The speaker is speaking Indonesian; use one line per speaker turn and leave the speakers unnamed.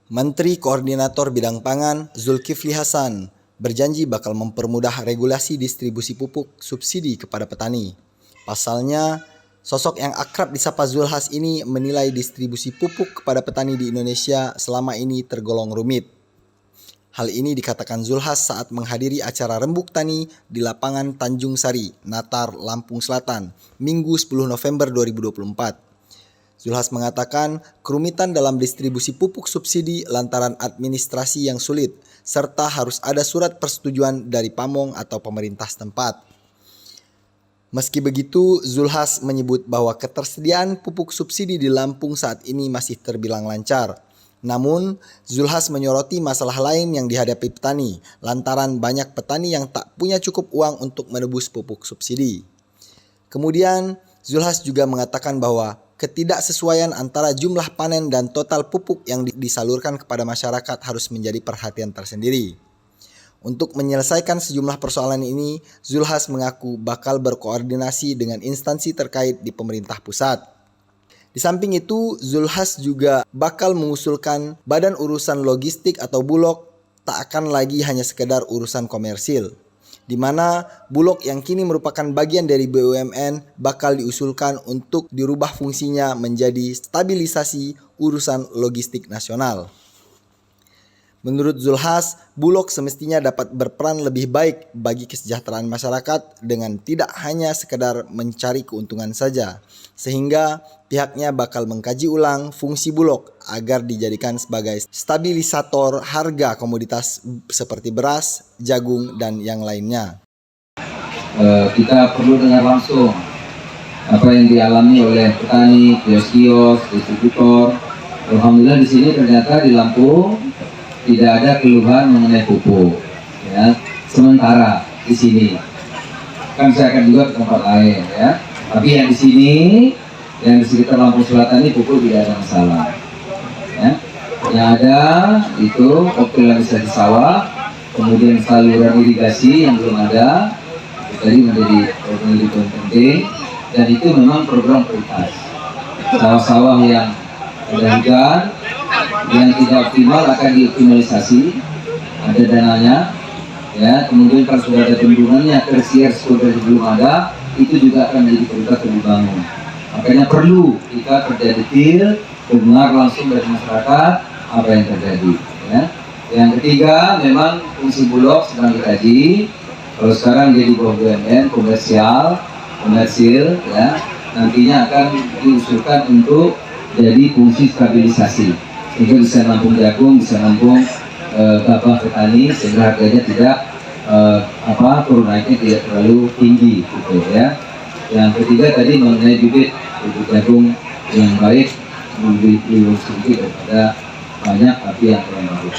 Menteri Koordinator Bidang Pangan Zulkifli Hasan berjanji bakal mempermudah regulasi distribusi pupuk subsidi kepada petani. Pasalnya, sosok yang akrab disapa Zulhas ini menilai distribusi pupuk kepada petani di Indonesia selama ini tergolong rumit. Hal ini dikatakan Zulhas saat menghadiri acara Rembuk Tani di lapangan Tanjung Sari, Natar, Lampung Selatan, Minggu 10 November 2024. Zulhas mengatakan kerumitan dalam distribusi pupuk subsidi lantaran administrasi yang sulit, serta harus ada surat persetujuan dari Pamong atau pemerintah setempat. Meski begitu, Zulhas menyebut bahwa ketersediaan pupuk subsidi di Lampung saat ini masih terbilang lancar. Namun, Zulhas menyoroti masalah lain yang dihadapi petani, lantaran banyak petani yang tak punya cukup uang untuk menebus pupuk subsidi. Kemudian, Zulhas juga mengatakan bahwa ketidaksesuaian antara jumlah panen dan total pupuk yang disalurkan kepada masyarakat harus menjadi perhatian tersendiri. Untuk menyelesaikan sejumlah persoalan ini, Zulhas mengaku bakal berkoordinasi dengan instansi terkait di pemerintah pusat. Di samping itu, Zulhas juga bakal mengusulkan Badan Urusan Logistik atau Bulog tak akan lagi hanya sekedar urusan komersil, di mana Bulog yang kini merupakan bagian dari BUMN bakal diusulkan untuk dirubah fungsinya menjadi stabilisasi urusan logistik nasional. Menurut Zulhas, Bulog semestinya dapat berperan lebih baik bagi kesejahteraan masyarakat dengan tidak hanya sekedar mencari keuntungan saja, sehingga pihaknya bakal mengkaji ulang fungsi Bulog agar dijadikan sebagai stabilisator harga komoditas seperti beras, jagung, dan yang lainnya.
Kita perlu dengar langsung apa yang dialami oleh petani, kios-kios, distributor. Alhamdulillah di sini ternyata di Lampung tidak ada keluhan mengenai pupuk. Ya, sementara di sini kan saya akan juga ke tempat lain, ya. Tapi yang di sini, yang di sekitar Lampung Selatan ini pupuk tidak ada masalah. Ya. Yang ada itu optimalisasi sawah, kemudian saluran irigasi yang belum ada, itu tadi menjadi poin penting, dan itu memang program prioritas. Sawah-sawah yang ada hujan, yang tidak optimal akan dioptimalisasi, ada dananya, ya. Kemudian kalau sudah ada bendungannya, tersier sudah belum ada, itu juga akan menjadi prioritas yang dibangun. Makanya perlu kita kerja detail, dengar langsung dari masyarakat apa yang terjadi. Ya. Yang ketiga, memang fungsi Bulog sedang dikaji. Kalau sekarang dia di bawah BUMN komersil, ya, nantinya akan diusulkan untuk jadi fungsi stabilisasi. Sehingga bisa nampung jagung, bisa nampung gabah petani, sehingga harganya tidak turun naiknya tidak terlalu tinggi, gitu ya. Yang ketiga tadi mengenai bibit jagung yang baik, lebih sedikit daripada banyak tapi yang kurang bagus.